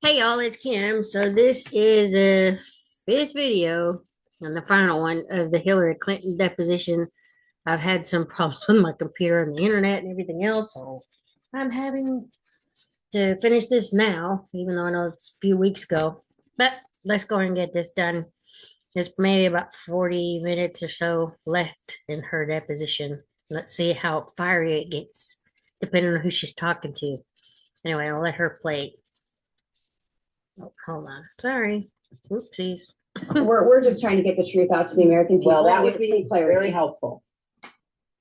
Hey y'all, it's Kim. So this is a fifth video and the final one of the Hillary Clinton deposition. I've had some problems with my computer and the internet and everything else, so I'm having to finish this now, even though I know it's a few weeks ago. But let's go and get this done. There's maybe about 40 minutes or so left in her deposition. Let's see how fiery it gets, depending on who she's talking to. Anyway, I'll let her play. Oh, hold on. Sorry. Oopsies. We're just trying to get the truth out to the American people. Well, that would Some be clarity. very helpful.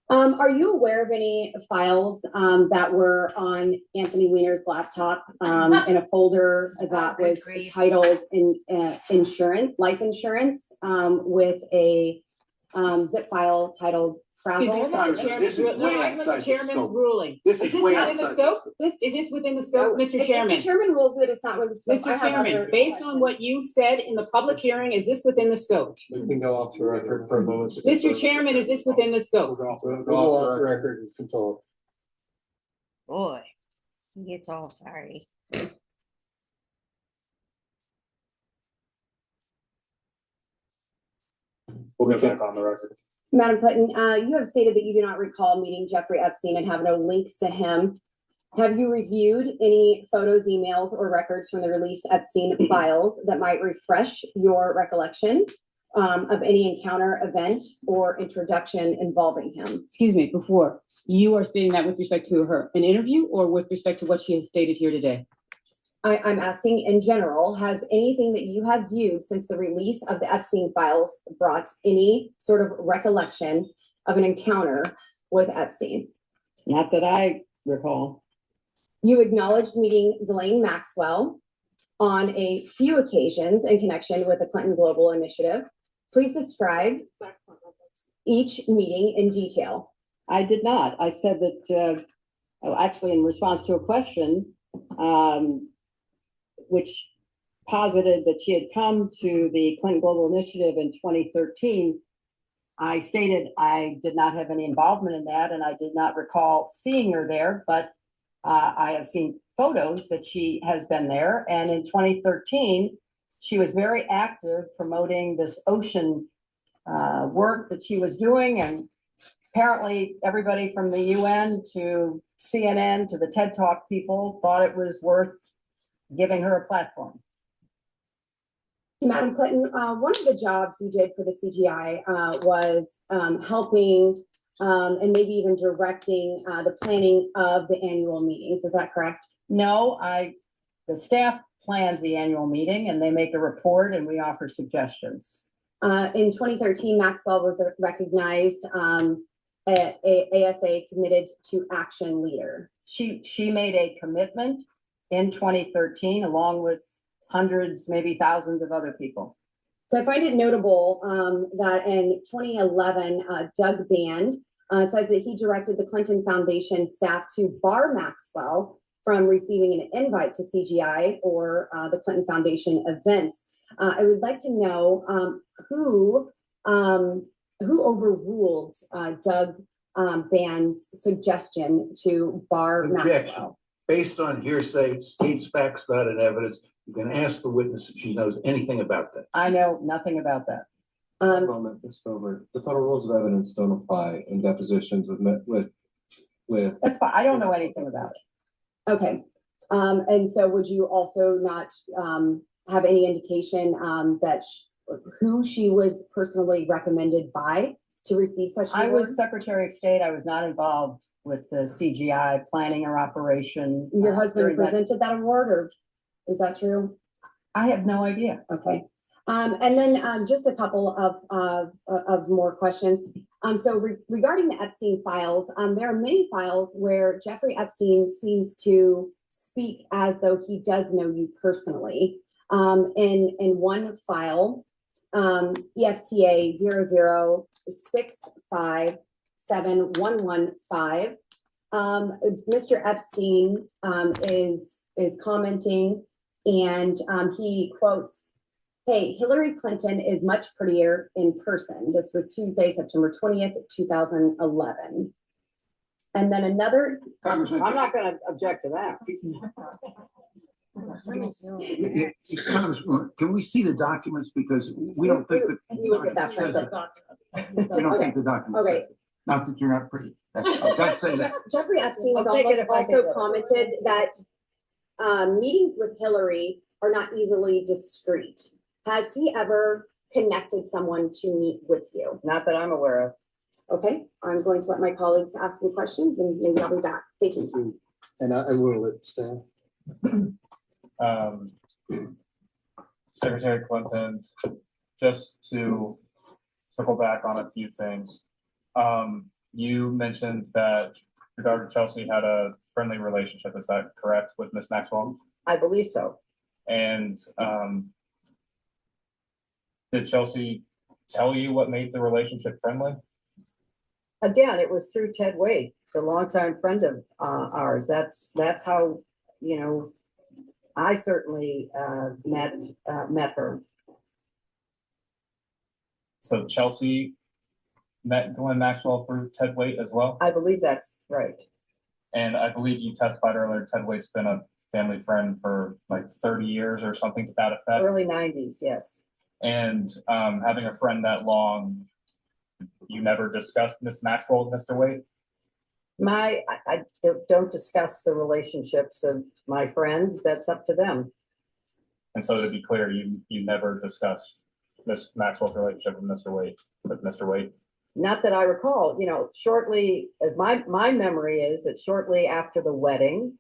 Are you aware of any files that were on Anthony Weiner's laptop in a folder that was titled insurance, life insurance, with a zip file titled frazzle? This is the chairman's ruling. This is way within the outside scope. the Is this within the scope, Mr. Chairman? The chairman rules that it's not within the scope. Mr. Chairman, based on what you said in the public hearing, is this within the scope? We can go off the record for a moment. Mr. Chairman, is this within the scope? We'll go off the record and consult. Boy, he gets all fiery. We'll get back on the record. Madam Clinton, you have stated that you do not recall meeting Jeffrey Epstein and have no links to him. Have you reviewed any photos, emails, or records from the released Epstein files that might refresh your recollection of any encounter, event, or introduction involving him? Excuse me, before, you are stating that with respect to an interview or with respect to what she has stated here today? I'm asking in general, has anything that you have viewed since the release of the Epstein files brought any sort of recollection of an encounter with Epstein? Not that I recall. You acknowledged meeting Ghislaine Maxwell on a few occasions in connection with the Clinton Global Initiative. Please describe each meeting in detail. I did not. I said that, actually in response to a question, which posited that she had come to the Clinton Global Initiative in 2013, I stated I did not have any involvement in that, and I did not recall seeing her there, but I have seen photos that she has been there. And in 2013, she was very active promoting this ocean work that she was doing. And apparently everybody from the UN to CNN to the TED Talk people thought it was worth giving her a platform. Madam Clinton, one of the jobs you did for the CGI was helping and maybe even directing the planning of the annual meetings. Is that correct? No, the staff plans the annual meeting and they make a report and we offer suggestions. In 2013, Maxwell was recognized ASA Committed to Action Leader. She made a commitment in 2013, along with hundreds, maybe thousands of other people. So I find it notable that in 2011, Doug Band says that he directed the Clinton Foundation staff to bar Maxwell from receiving an invite to CGI or the Clinton Foundation events. I would like to know who overruled Doug Band's suggestion to bar Maxwell. Based on hearsay, states facts, not an evidence. You can ask the witness if she knows anything about that. I know nothing about that. One moment, Ms. Filbert. The federal rules of evidence don't apply in depositions with. That's fine. I don't know anything about it. Okay. And so would you also not have any indication that who she was personally recommended by to receive such an award? I was Secretary of State. I was not involved with the CGI planning or operation. Your husband presented that award, or is that true? I have no idea. Okay. And then just a couple of more questions. Regarding the Epstein files, there are many files where Jeffrey Epstein seems to speak as though he does know you personally. In one file, EFTA 006571115, Mr. Epstein is commenting, and he quotes, "Hey, Hillary Clinton is much prettier in person." This was Tuesday, September 20th, 2011. And then another. Congressman, I'm not going to object to that. Let me see. Can we see the documents? Because we don't think the We will get that document says printed. it. We don't Okay. think the document Okay. says it. Not that you're not pretty. That's saying that. Jeffrey Epstein has I'll take it if I also get it. commented that meetings with Hillary are not easily discreet. Has he ever connected someone to meet with you? Not that I'm aware of. Okay, I'm going to let my colleagues ask some questions and maybe I'll be back. Thank you. And I will let staff. Secretary Clinton, just to circle back on a few things. You mentioned that your daughter Chelsea had a friendly relationship, is that correct, with Miss Maxwell? I believe so. And did Chelsea tell you what made the relationship friendly? Again, it was through Ted Wade, the longtime friend of ours. That's how, you know, I certainly met her. So Chelsea met Glenn Maxwell through Ted Waite as well? I believe that's right. And I believe you testified earlier, Ted Waite's been a family friend for like 30 years or something to that effect. Early 90s, yes. And having a friend that long, you never discussed Miss Maxwell with Mr. Waite? I don't discuss the relationships of my friends. That's up to them. And so to be clear, you never discussed Miss Maxwell's relationship with Mr. Waite? Not that I recall, you know, shortly, as my memory is that shortly after the wedding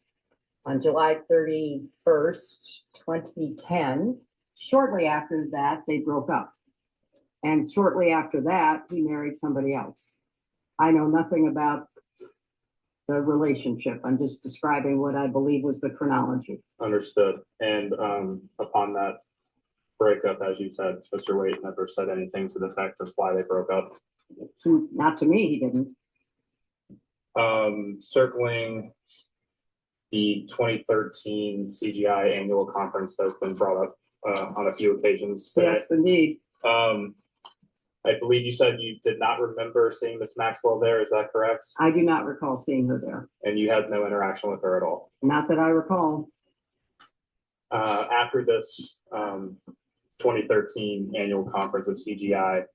on July 31st, 2010, shortly after that, they broke up. And shortly after that, he married somebody else. I know nothing about the relationship. I'm just describing what I believe was the chronology. Understood. And upon that breakup, as you said, Mr. Waite never said anything to the effect of why they broke up. Not to me, he didn't. Circling the 2013 CGI annual conference that's been brought up on a few occasions today. Yes, indeed. I believe you said you did not remember seeing Miss Maxwell there. Is that correct? I do not recall seeing her there. And you had no interaction with her at all? Not that I recall. After this 2013 annual conference of CGI,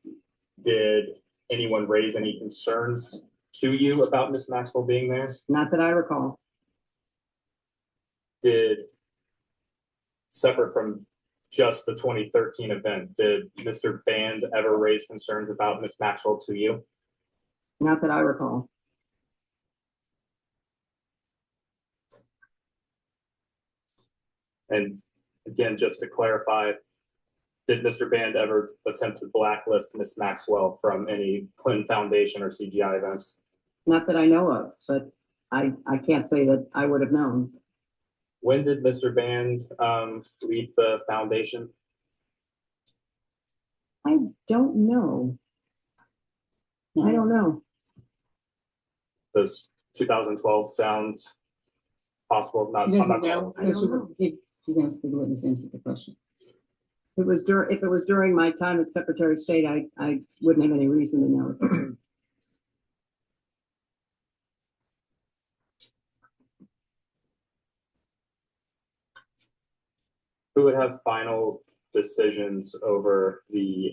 did anyone raise any concerns to you about Miss Maxwell being there? Not that I recall. Did, separate from just the 2013 event, did Mr. Band ever raise concerns about Miss Maxwell to you? Not that I recall. And again, just to clarify, did Mr. Band ever attempt to blacklist Miss Maxwell from any Clinton Foundation or CGI events? Not that I know of, but I can't say that I would have known. When did Mr. Band leave the foundation? I don't know. I don't know. Does 2012 sound possible? I don't know. She's asking the witness answer the question. If it was during my time as Secretary of State, I wouldn't have any reason to know. Who would have final decisions over the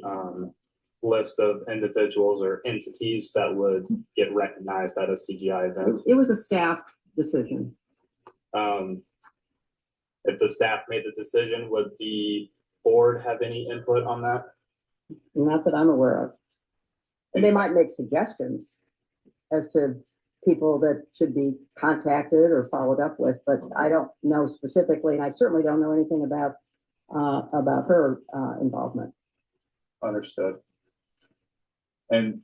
list of individuals or entities that would get recognized at a CGI event? It was a staff decision. If the staff made the decision, would the board have any input on that? Not that I'm aware of. They might make suggestions as to people that should be contacted or followed up with, but I don't know specifically, and I certainly don't know anything about her involvement. Understood. And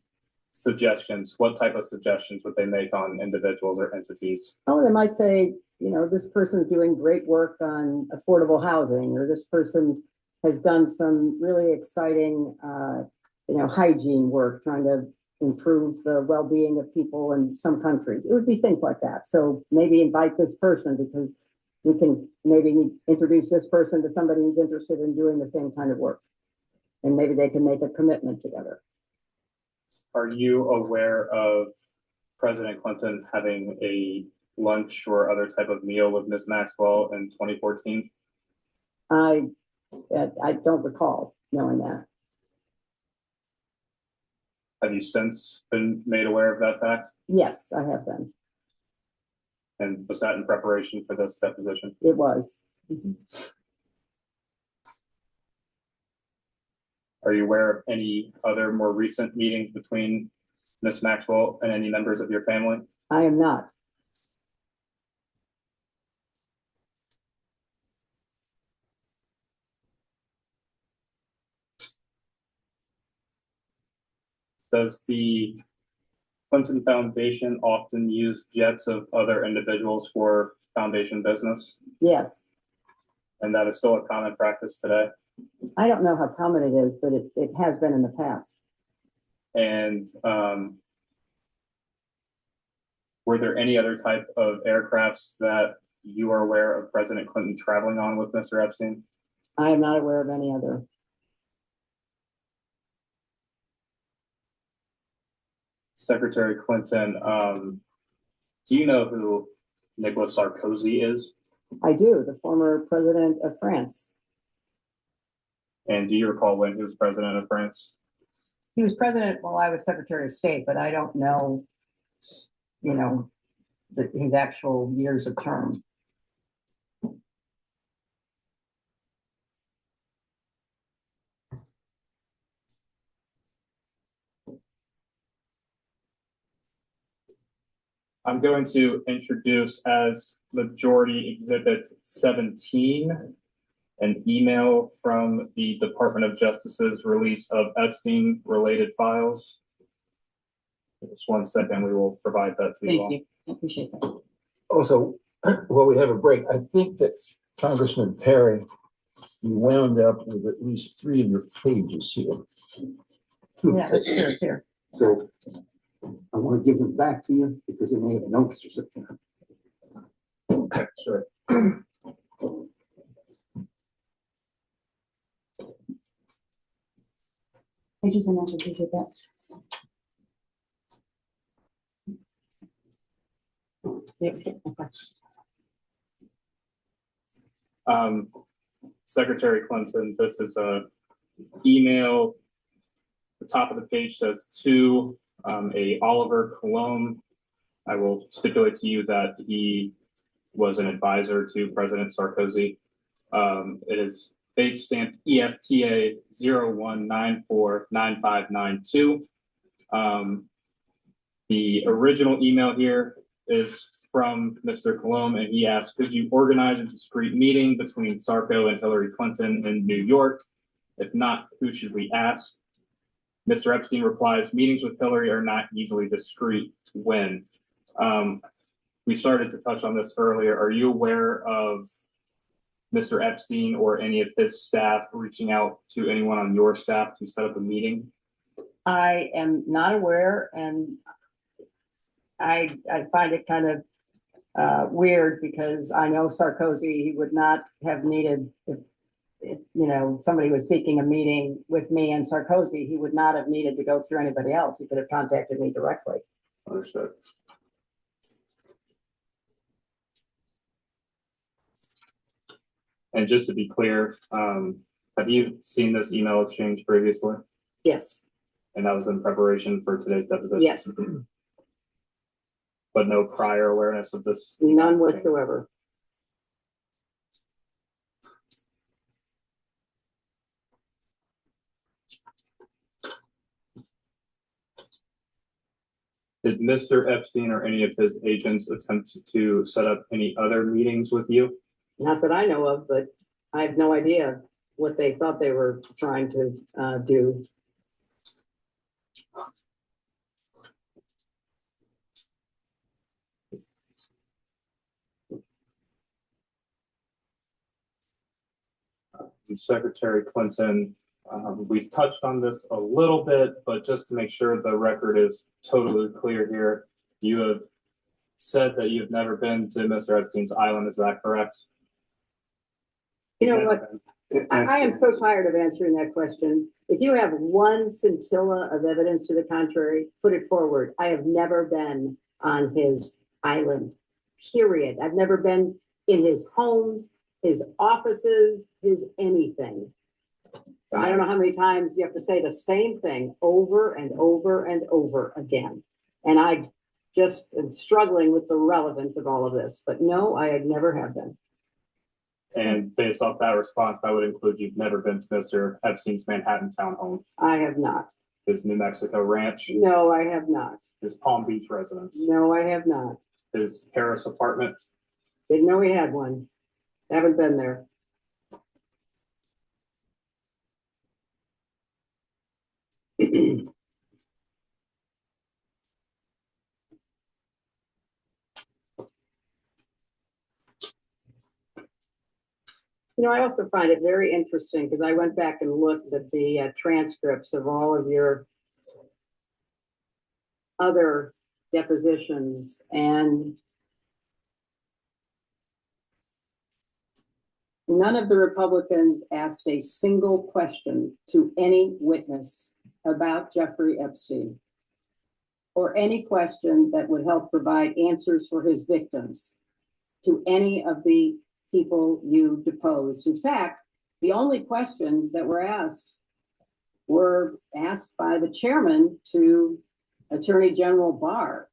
suggestions, what type of suggestions would they make on individuals or entities? Oh, they might say, you know, this person's doing great work on affordable housing, or this person has done some really exciting, hygiene work, trying to improve the well-being of people in some countries. It would be things like that. So maybe invite this person because we can maybe introduce this person to somebody who's interested in doing the same kind of work. And maybe they can make a commitment together. Are you aware of President Clinton having a lunch or other type of meal with Ms. Maxwell in 2014? I don't recall knowing that. Have you since been made aware of that fact? Yes, I have been. And was that in preparation for this deposition? It was. Are you aware of any other more recent meetings between Ms. Maxwell and any members of your family? I am not. Does the Clinton Foundation often use jets of other individuals for foundation business? Yes. And that is still a common practice today? I don't know how common it is, but it has been in the past. And were there any other type of aircrafts that you are aware of President Clinton traveling on with Mr. Epstein? I am not aware of any other. Secretary Clinton, do you know who Nicolas Sarkozy is? I do, the former president of France. And do you recall when he was president of France? He was president while I was Secretary of State, but I don't know, his actual years of term. I'm going to introduce as Majority Exhibit 17 an email from the Department of Justice's release of Epstein related files. Just 1 second, we will provide that to you all. Thank you. I appreciate that. Also, while we have a break, I think that Congressman Perry, you wound up with at least 3 of your pages here. Yeah, that's true, here. So I want to give them back to you because they may have notes or something. Okay, sure. Thank you so much. I appreciate that. Secretary Clinton, this is a email. The top of the page says to a Oliver Cologne. I will stipulate to you that he was an advisor to President Sarkozy. It is date stamped EFTA 01949592. The original email here is from Mr. Cologne, and he asked, could you organize a discreet meeting between Sarko and Hillary Clinton in New York? If not, who should we ask? Mr. Epstein replies, meetings with Hillary are not easily discreet. When? We started to touch on this earlier. Are you aware of Mr. Epstein or any of his staff reaching out to anyone on your staff to set up a meeting? I am not aware, and I find it kind of weird because I know Sarkozy, he would not have needed, if somebody was seeking a meeting with me and Sarkozy, he would not have needed to go through anybody else. He could have contacted me directly. Understood. And just to be clear, have you seen this email exchange previously? Yes. And that was in preparation for today's deposition? Yes. But no prior awareness of this? None whatsoever. Did Mr. Epstein or any of his agents attempt to set up any other meetings with you? Not that I know of, but I have no idea what they thought they were trying to do. Secretary Clinton, we've touched on this a little bit, but just to make sure the record is totally clear here, you have said that you've never been to Mr. Epstein's island. Is that correct? You know what? I am so tired of answering that question. If you have one scintilla of evidence to the contrary, put it forward. I have never been on his island, period. I've never been in his homes. his offices, his anything. So I don't know how many times you have to say the same thing over and over and over again. And I just am struggling with the relevance of all of this, but no, I never have been. And based off that response, that would include you've never been to Mr. Epstein's Manhattan townhome, I have not. his New Mexico ranch, No, I have not. his Palm Beach residence, No, I have not. his Paris apartment. Didn't know he had one. Haven't been there. You know, I also find it very interesting because I went back and looked at the transcripts of all of your other depositions, and none of the Republicans asked a single question to any witness about Jeffrey Epstein, or any question that would help provide answers for his victims to any of the people you deposed. In fact, the only questions that were asked by the chairman to Attorney General Barr.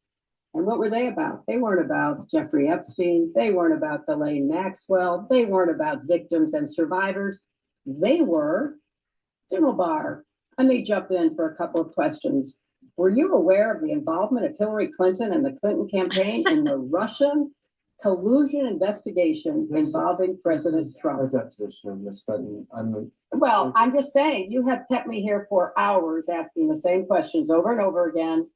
And what were they about? They weren't about Jeffrey Epstein. They weren't about Ghislaine Maxwell. They weren't about victims and survivors. They were General Barr. I may jump in for a couple of questions. Were you aware of the involvement of Hillary Clinton and the Clinton campaign in the Russian collusion investigation involving President Trump? Deposition of Ms. Fenton. Well, I'm just saying, you have kept me here for hours asking the same questions over and over again.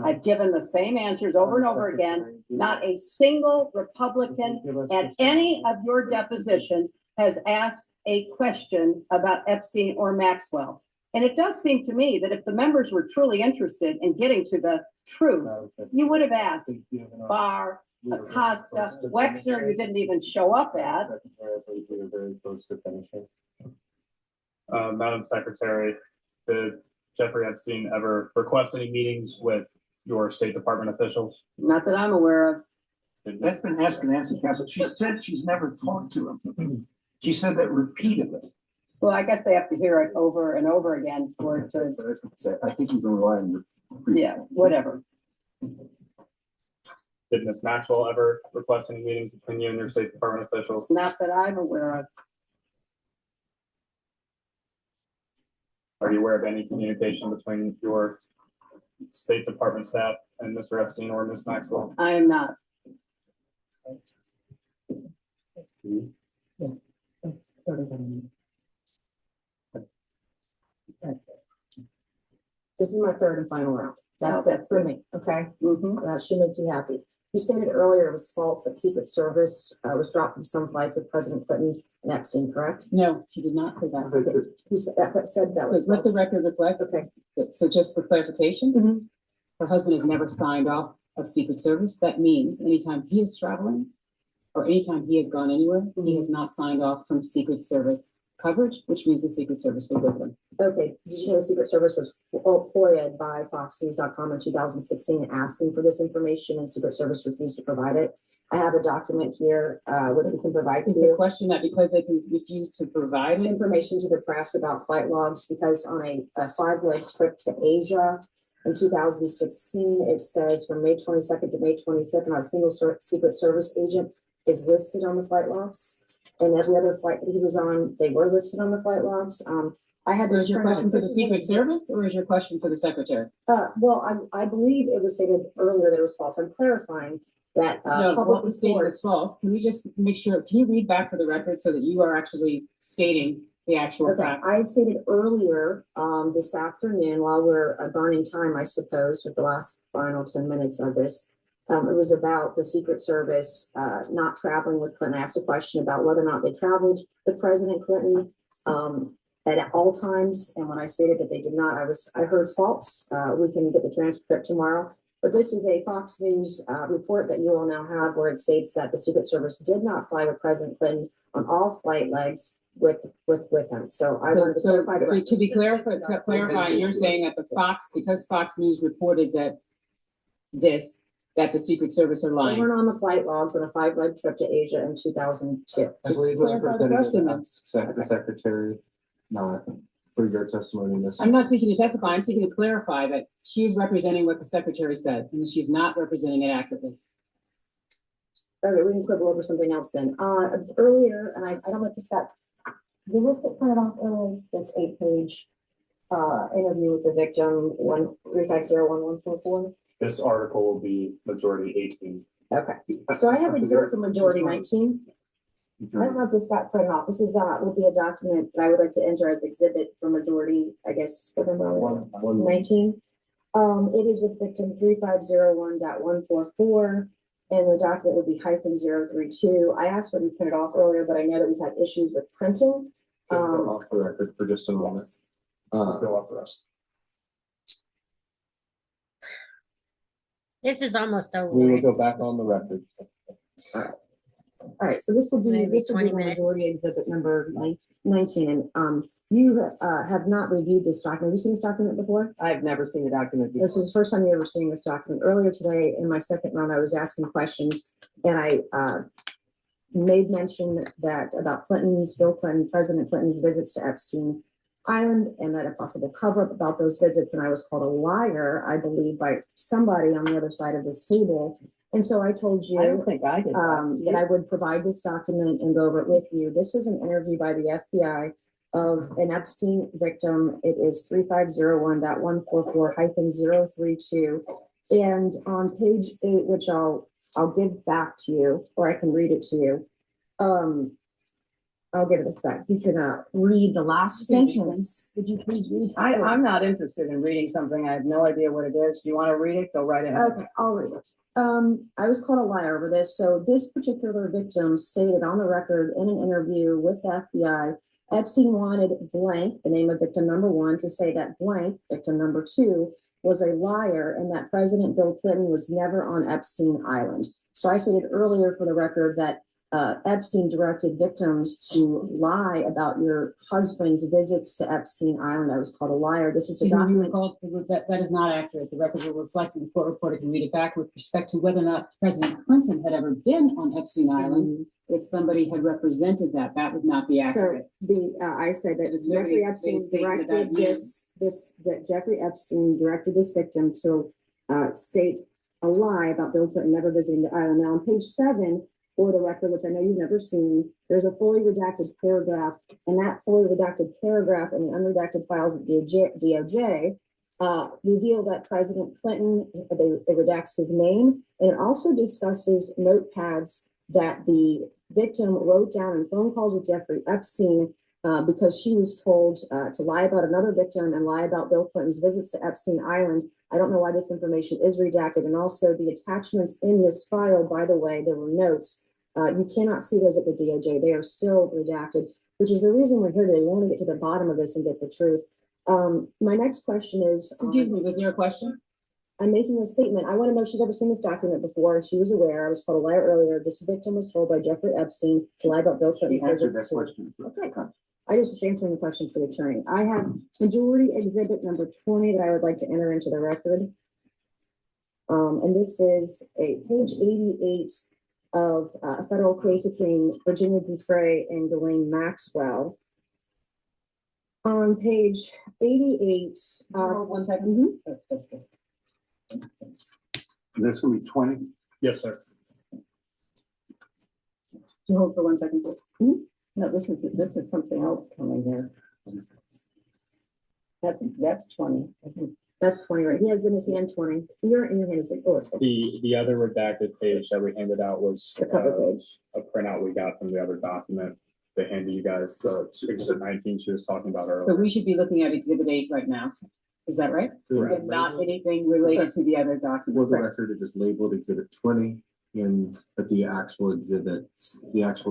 I've given the same answers over and over again. Not a single Republican at any of your depositions has asked a question about Epstein or Maxwell. And it does seem to me that if the members were truly interested in getting to the truth, you would have asked Barr, Acosta, Wexner, you didn't even show up at. Very close to finishing. Madam Secretary, did Jeffrey Epstein ever request any meetings with your State Department officials? Not that I'm aware of. That's been asked and answered, Council. She said she's never talked to him. She said that repeatedly. Well, I guess they have to hear it over and over again for it to, I think he's relying. yeah, whatever. Did Ms. Maxwell ever request any meetings between you and your State Department officials? Not that I'm aware of. Are you aware of any communication between your State Department staff and Mr. Epstein or Ms. Maxwell? I am not. This is my third and final round. That's for me, okay? Mhm. That should make you happy. You stated earlier it was false that Secret Service was dropped from some flights with President Clinton and Epstein, correct? No, she did not say that. You said that was Let the false. record reflect. Okay. So just for clarification, Mhm. her husband has never signed off of Secret Service. That means anytime he is traveling or anytime he has gone anywhere, he has not signed off from Secret Service coverage, which means the Secret Service was with him. Okay, did you know the Secret Service was FOIA'd by FoxNews.com in 2016 asking for this information, and Secret Service refused to provide it? I have a document here, which we can provide to Is the you. question that because they can refuse to provide it? Information to the press about flight logs, because on a 5-leg trip to Asia in 2016, it says from May 22nd to May 25th, not a single Secret Service agent is listed on the flight logs. And every other flight that he was on, they were listed on the flight logs. I had So this. is your printout. question for the This is Secret Service or is your question for the Secretary? Well, I believe it was stated earlier that it was false. I'm clarifying that, No, public what was stated reports. is false. Can we just make sure, can you read back for the record so that you are actually stating the actual Okay, fact? I had stated earlier, this afternoon, while we're burning time, I suppose, with the last final 10 minutes of this. It was about the Secret Service, not traveling with Clinton. I asked a question about whether or not they traveled with President Clinton, at all times. And when I stated that they did not, I heard false. We can get the transcript tomorrow. But this is a Fox News report that you all now have, where it states that the Secret Service did not fly with President Clinton on all flight legs with him. So I wanted to clarify that. To be clarify, you're saying that because Fox News reported that that the Secret Service are They lying. weren't on the flight logs on a 5-leg trip to Asia in 2002. I believe the clarify the representative question, asked the secretary, not for your testimony in this. I'm not seeking to testify, I'm seeking to clarify that she is representing what the secretary said, and she's not representing it accurately. Okay, we can quibble over something else then. Earlier, and I don't know if this got, did this get printed off earlier, this 8-page interview with the victim, 1350144? This article will be majority 18. Okay, so I have exhibit for majority 19. I don't know if this got printed off. This is, would be a document that I would like to enter as exhibit for majority, I guess, what number are we? 19. It is with victim 3501.144, and the document would be -032. I asked for it to be printed off earlier, but I know that we've had issues with printing. Can you go off the record for just a moment? Yes. Go off the rest. This is almost over. We will with. go back on the record. All right, so this will be, Maybe this will be 20 the minutes. majority exhibit number 19, and, you, have not reviewed this document. Have you seen this document before? I've never seen the document before. This is the first time you ever seen this document. Earlier today, in my second round, I was asking questions, and I, made mention that about Bill Clinton, President Clinton's visits to Epstein Island, and that a possible cover-up about those visits, and I was called a liar, I believe, by somebody on the other side of this table. And so I told I don't you, think I did. that I would provide this document and go over it with you. This is an interview by the FBI of an Epstein victim. It is 3501.144-032. And on page 8, which I'll give back to you, or I can read it to you. I'll give this back. You can read the last sentence. Would you please read? I'm not interested in reading something. I have no idea what it is. If you want to read it, go right ahead. Okay, I'll read it. I was called a liar over this. So this particular victim stated on the record in an interview with the FBI, Epstein wanted blank, the name of victim number 1, to say that blank, victim number 2, was a liar and that President Bill Clinton was never on Epstein Island. So I stated earlier for the record that Epstein directed victims to lie about your husband's visits to Epstein Island. I was called a liar. This is the Excuse me, you document. recall, that is not accurate. The record will reflect, and the court reporter can read it back with respect to whether or not President Clinton had ever been on Epstein Island. If somebody had represented that, that would not be So accurate. I said that Just Jeffrey literally Epstein they stated directed about you. that Jeffrey Epstein directed this victim to state a lie about Bill Clinton never visiting the island. Now on page 7, for the record, which I know you've never seen, there's a fully redacted paragraph, and that fully redacted paragraph in the unredacted files of DOJ reveal that President Clinton, it redacts his name, and it also discusses notepads that the victim wrote down in phone calls with Jeffrey Epstein because she was told to lie about another victim and lie about Bill Clinton's visits to Epstein Island. I don't know why this information is redacted. And also the attachments in this file, by the way, there were notes. You cannot see those at the DOJ. They are still redacted, which is the reason we're here today. We want to get to the bottom of this and get the truth. My next question is, Excuse me, was there a question? I'm making a statement. I want to know if she's ever seen this document before, and she was aware. I was called a liar earlier. This victim was told by Jeffrey Epstein to lie about Bill Clinton's visits to. Okay, I just answering the question for the attorney. I have majority exhibit number 20 that I would like to enter into the record. And this is a page 88 of a federal case between Virginia Giuffre and Ghislaine Maxwell. On page 88, One second. mhm. That's good. That's gonna be 20. Yes, sir. You hold for 1 second, please. No, this is something else coming here. That's 20. I think. That's 20, right? He has in his hand 20. You're in your hand is like, oh, it's The other redacted page that we handed out was the cover page. a printout we got from the other document. They handed you guys the exhibit 19 she was talking about So earlier. we should be looking at exhibit 8 right now. Is that right? Correct. And not anything related to the other For document. the record, it is labeled exhibit 20 but the actual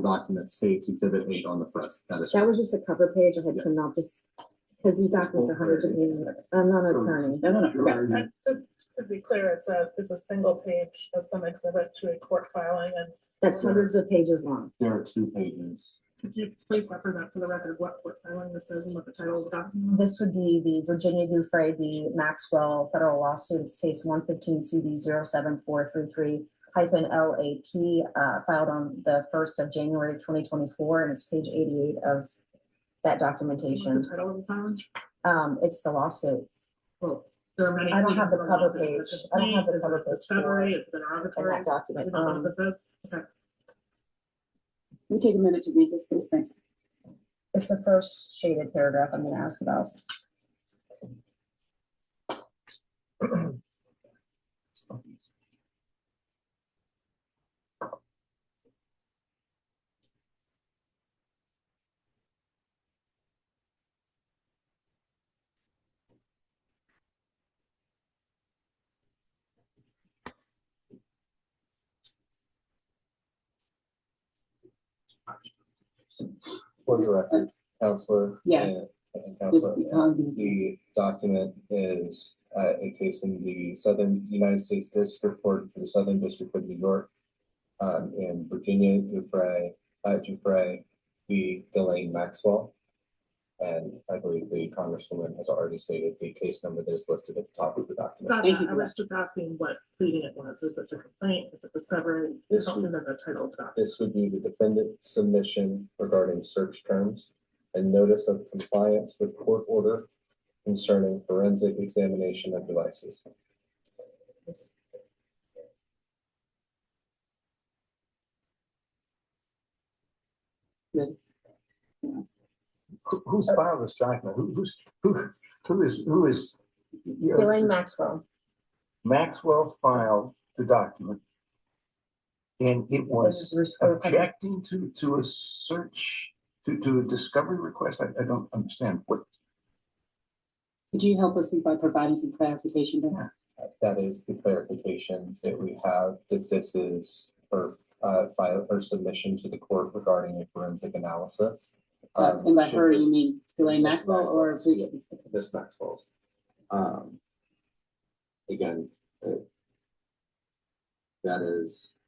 document states exhibit 8 on the front. That is. That was just a cover page. I had Yes. come out just because these documents are hundreds of pages. I'm not an attorney. No. To be clear, it's a single page of some exhibit to a court filing, and That's hundreds of pages long. There are 2 pages. Could you please represent for the record what court filing this is and what the title of the document is? This would be the Virginia Dufresne v. Maxwell federal lawsuits, case 115 CD 07433 LAP, filed on the 1st of January 2024, and it's page 88 of that What's documentation. the title of the filing? It's the lawsuit. Well, there are many. I don't have the things cover on it. page. Is it I don't have the is it cover page Discovery, is it an in arbitrary? that document. Is that what this is? Okay. Let me take a minute to read this, please. Thanks. It's the first shaded paragraph I'm gonna ask about. For the record, Counselor. Yes. And Counselor, the document is a case in the Southern United States District Court for the Southern District of New York, in Virginia Dufresne v. Ghislaine Maxwell. And I believe the Congresswoman has already stated the case number that is listed at the top of the document. Got Thank that. you I for was just asking what pleading it was. Is it a complaint? Is it discovery? This Something would- that the title of the document. This would be the defendant submission regarding search terms and notice of compliance with court order concerning forensic examination of devices. Who's filed this document? Who is? Ghislaine Maxwell. Maxwell filed the document. And it was objecting to a search, to a discovery request. I don't understand what. Could you help us by providing some clarification to that? That is the clarification that we have, that this is for file or submission to the court regarding a forensic analysis. And by her, should you mean Ghislaine Miss Maxwell or? Maxwell's. Miss Maxwell's. Again, that is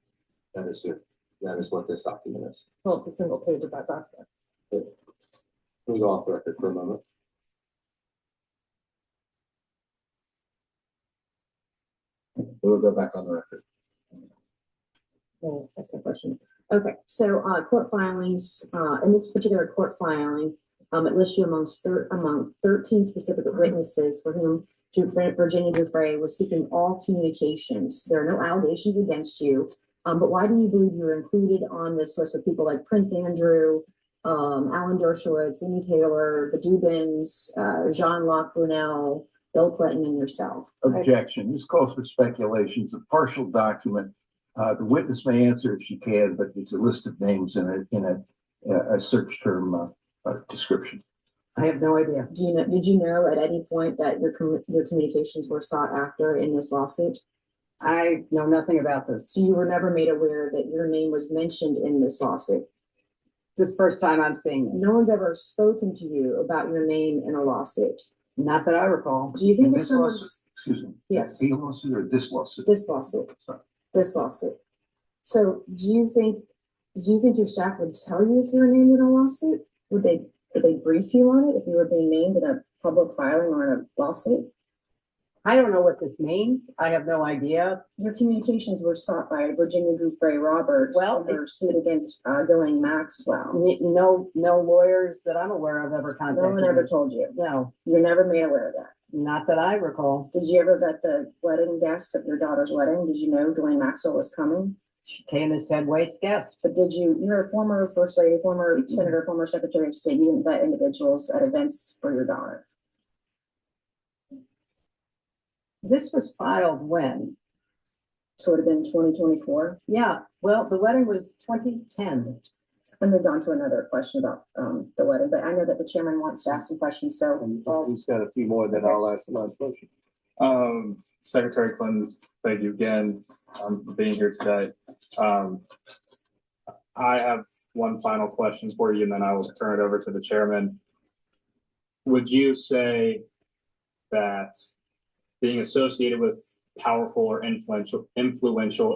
what this document is. Well, it's a single page of that document. Can we go off the record for a moment? We'll go back on the record. Oh, that's my question. Okay, so court filings, in this particular court filing, it lists you among 13 specific witnesses for whom Virginia Dufresne was seeking all communications. There are no allegations against you, but why do you believe you were included on this list with people like Prince Andrew, Alan Dershowitz, Amy Taylor, the Dubins, Jean-Luc Brunel, Bill Clinton, and yourself? Objection. This calls for speculation. It's a partial document. The witness may answer if she can, but it's a list of names in a search term description. I have no idea. Did you know at any point that your communications were sought after in this lawsuit? I know nothing about this. So you were never made aware that your name was mentioned in this lawsuit? This is the first time I'm seeing this. No one's ever spoken to you about your name in a lawsuit? Not that I recall. Do you think In if this lawsuit? someone's, Excuse me. yes, The lawsuit or this lawsuit? this lawsuit, Sorry. this lawsuit. So do you think your staff would tell you if you were named in a lawsuit? Would they brief you on it if you were being named in a public filing or in a lawsuit? I don't know what this means. I have no idea. Your communications were sought by Virginia Dufresne Roberts. Well, in her suit against Ghislaine Maxwell. No lawyers that I'm aware of ever contacted. No one ever me. told you. No, You're never made aware of that. not that I recall. Did you ever bet the wedding guests of your daughter's wedding? Did you know Ghislaine Maxwell was coming? She came as Ted Waite's guest. But you're a former first lady, former senator, former secretary of state. You didn't bet individuals at events for your daughter. This was filed when? So it would have been 2024. Yeah, well, the wedding was 2010. I moved on to another question about the wedding, but I know that the chairman wants to ask some questions, so He's got a few more that I'll ask the last question. Secretary Clinton, thank you again for being here today. I have one final question for you, and then I will turn it over to the chairman. Would you say that being associated with powerful or influential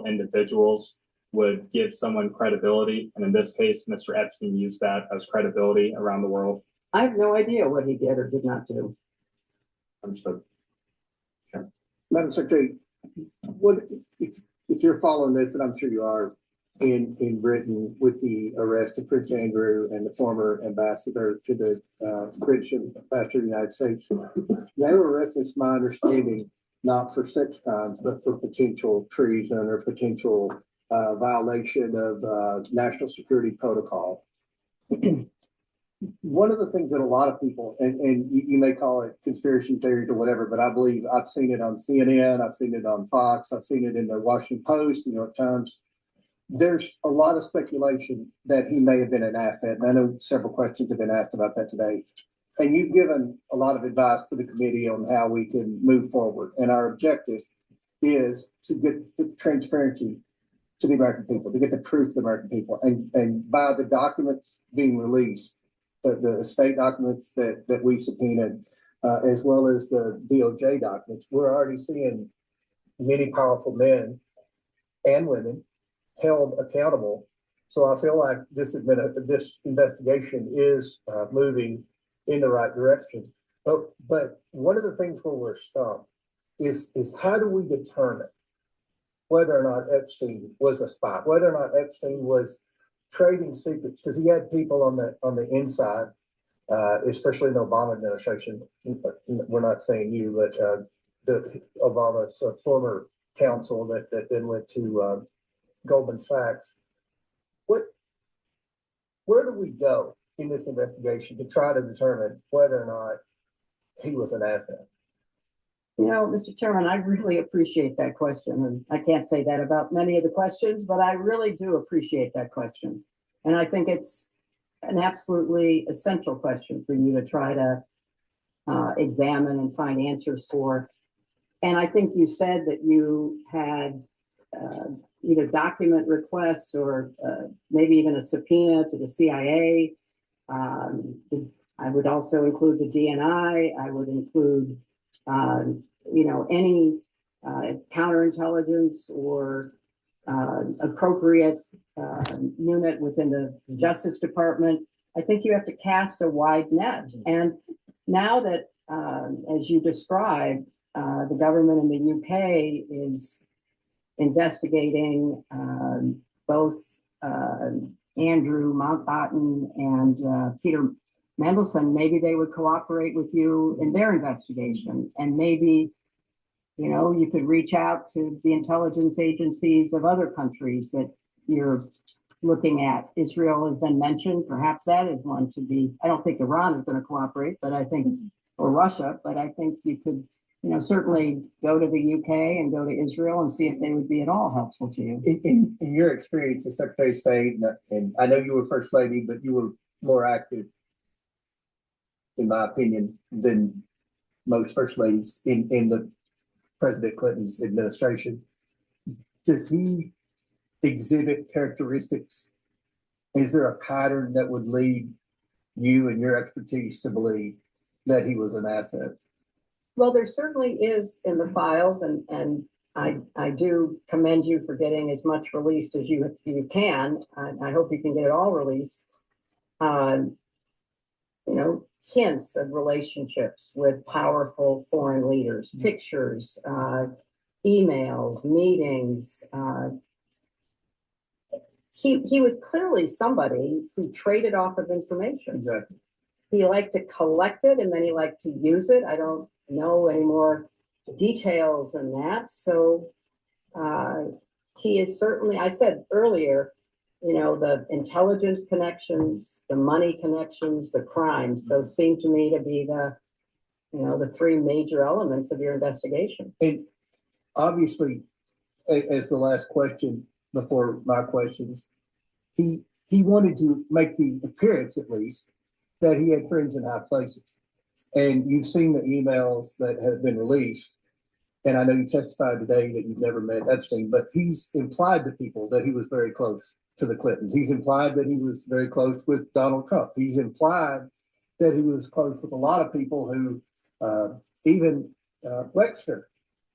individuals would give someone credibility. And in this case, Mr. Epstein used that as credibility around the world. I have no idea what he did or did not do. Understood. Madam Secretary, what if you're following this, and I'm sure you are, in Britain with the arrest of Prince Andrew and the former ambassador to the British ambassador to the United States, they were arrested, it's my understanding, not for sex crimes, but for potential treason or potential violation of national security protocol. One of the things that a lot of people, and you may call it conspiracy theories or whatever, but I believe I've seen it on CNN, I've seen it on Fox, I've seen it in the Washington Post, the New York Times. There's a lot of speculation that he may have been an asset. And I know several questions have been asked about that today. And you've given a lot of advice to the committee on how we can move forward. And our objective is to get the transparency to the American people, to get the truth to the American people. And by the documents being released, the state documents that we subpoenaed, as well as the DOJ documents, we're already seeing many powerful men and women held accountable. So I feel like this investigation is moving in the right direction. But one of the things where we're stumped is how do we determine whether or not Epstein was a spy, whether or not Epstein was trading secrets, because he had people on the inside, especially in the Obama administration. We're not saying you, but the Obama's former counsel that then went to Goldman Sachs. Where do we go in this investigation to try to determine whether or not he was an asset? You know, Mr. Chairman, I really appreciate that question. And I can't say that about many of the questions, but I really do appreciate that question. And I think it's an absolutely essential question for you to try to examine and find answers for. And I think you said that you had either document requests or maybe even a subpoena to the CIA. I would also include the DNI. I would include, any counterintelligence or appropriate unit within the Justice Department. I think you have to cast a wide net. And now that, as you described, the government in the UK is investigating both Andrew Mountbatten and Peter Mendelsohn, maybe they would cooperate with you in their investigation. And maybe, you could reach out to the intelligence agencies of other countries that you're looking at. Israel has been mentioned. Perhaps that is one to be. I don't think Iran is going to cooperate, but I think, or Russia, but I think you could, certainly go to the UK and go to Israel and see if they would be at all helpful to you. In your experience as Secretary of State, and I know you were First Lady, but you were more active, in my opinion, than most First Ladies in the President Clinton's administration. Does he exhibit characteristics? Is there a pattern that would lead you and your expertise to believe that he was an asset? Well, there certainly is in the files, and I do commend you for getting as much released as you can. I hope you can get it all released. Hints of relationships with powerful foreign leaders, pictures, emails, meetings. He was clearly somebody who traded off of information. Exactly. He liked to collect it and then he liked to use it. I don't know any more details than that. So he is certainly, I said earlier, the intelligence connections, the money connections, the crimes, those seem to me to be the three major elements of your investigation. And obviously, as the last question before my questions, he wanted to make the appearance, at least, that he had friends in high places. And you've seen the emails that have been released. And I know you testified today that you've never met Epstein, but he's implied to people that he was very close to the Clintons. He's implied that he was very close with Donald Trump. He's implied that he was close with a lot of people who, even Wexner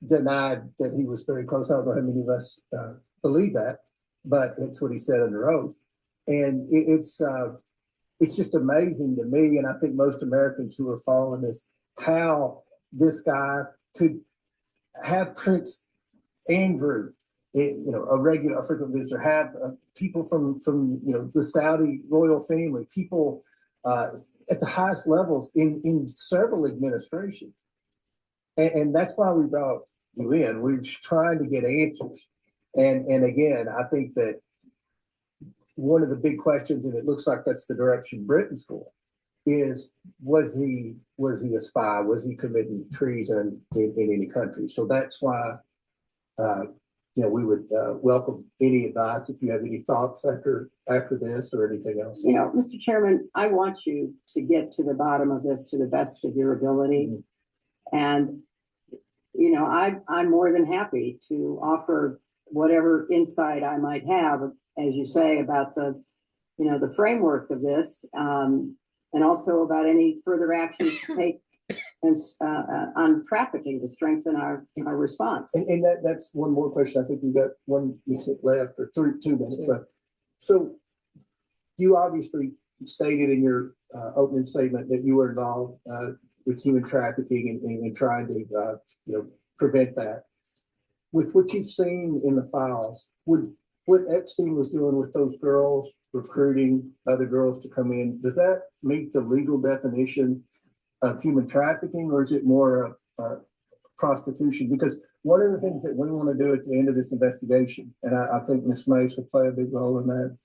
denied that he was very close. I don't know how many of us believe that. but it's what he said under oath. And it's just amazing to me, and I think most Americans who are following this, how this guy could have Prince Andrew, a frequent visitor, have people from the Saudi royal family, people at the highest levels in several administrations, and that's why we brought you in. We're just trying to get answers, and again, I think that one of the big questions, and it looks like that's the direction Britain's going, is was he a spy? Was he committing treason in any country? So that's why we would welcome any advice if you have any thoughts after this or anything else. Mr. Chairman, I want you to get to the bottom of this to the best of your ability. And, I'm more than happy to offer whatever insight I might have, as you say, about the framework of this, and also about any further actions to take on trafficking to strengthen our response. And that's one more question. I think we've got 1 minute left, or 2 minutes left. So you obviously stated in your opening statement that you were involved with human trafficking and trying to prevent that. With what you've seen in the files, what Epstein was doing with those girls, recruiting other girls to come in, does that meet the legal definition of human trafficking, or is it more of prostitution? Because one of the things that we want to do at the end of this investigation, and I think Ms. Mace will play a big role in that,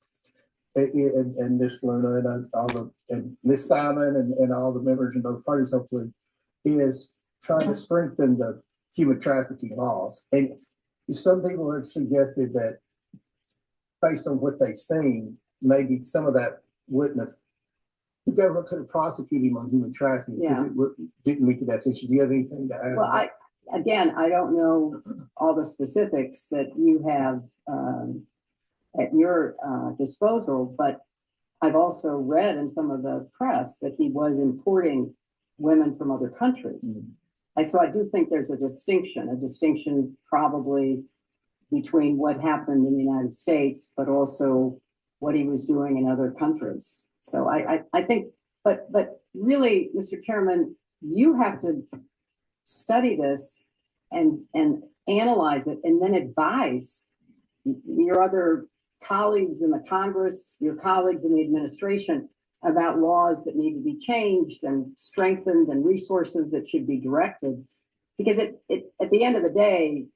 and Ms. Luna and Ms. Simon and all the members in both parties, hopefully, is trying to strengthen the human trafficking laws. And some people have suggested that based on what they've seen, maybe some of that wouldn't have, the government could have prosecuted him on human trafficking because it didn't meet the definition. Do you have anything to add? Well, I don't know all the specifics that you have at your disposal, but I've also read in some of the press that he was importing women from other countries. And so I do think there's a distinction probably between what happened in the United States, but also what he was doing in other countries. So I think, but really, Mr. Chairman, you have to study this and analyze it, and then advise your other colleagues in the Congress, your colleagues in the administration about laws that need to be changed and strengthened and resources that should be directed. Because at the end of the day,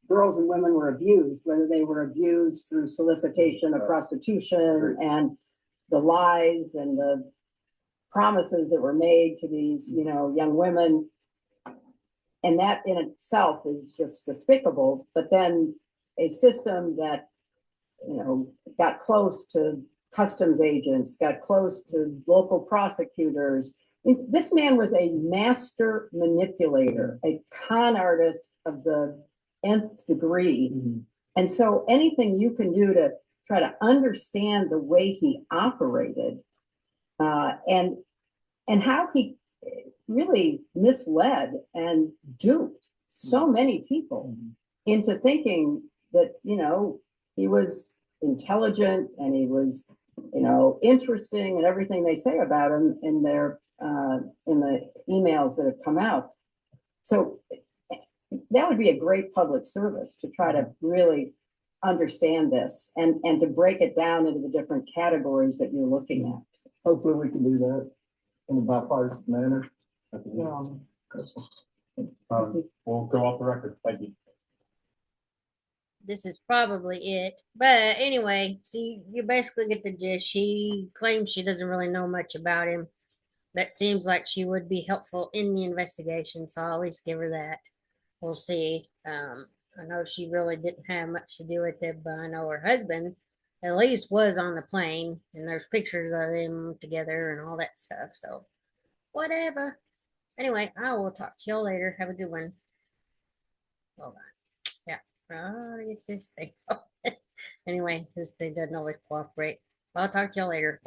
girls and women were abused, whether they were abused through solicitation of prostitution and the lies and the promises that were made to these, young women. And that in itself is just despicable. But then a system that, got close to customs agents, got close to local prosecutors. This man was a master manipulator, a con artist of the nth degree. And so anything you can do to try to understand the way he operated and how he really misled and duped so many people into thinking that, he was intelligent and he was, interesting and everything they say about him in their in the emails that have come out. So that would be a great public service to try to really understand this and to break it down into the different categories that you're looking at. Hopefully we can do that in a bipartisan manner. We'll go off the record. Thank you. This is probably it. But anyway, so you basically get the gist. She claims she doesn't really know much about him. That seems like she would be helpful in the investigation, so I'll at least give her that. We'll see. I know she really didn't have much to do with it, but I know her husband at least was on the plane, and there's pictures of them together and all that stuff. So whatever. Anyway, I will talk to y'all later. Have a good one. Hold on. Yeah, I'll get this thing. Anyway, this thing doesn't always cooperate. I'll talk to y'all later.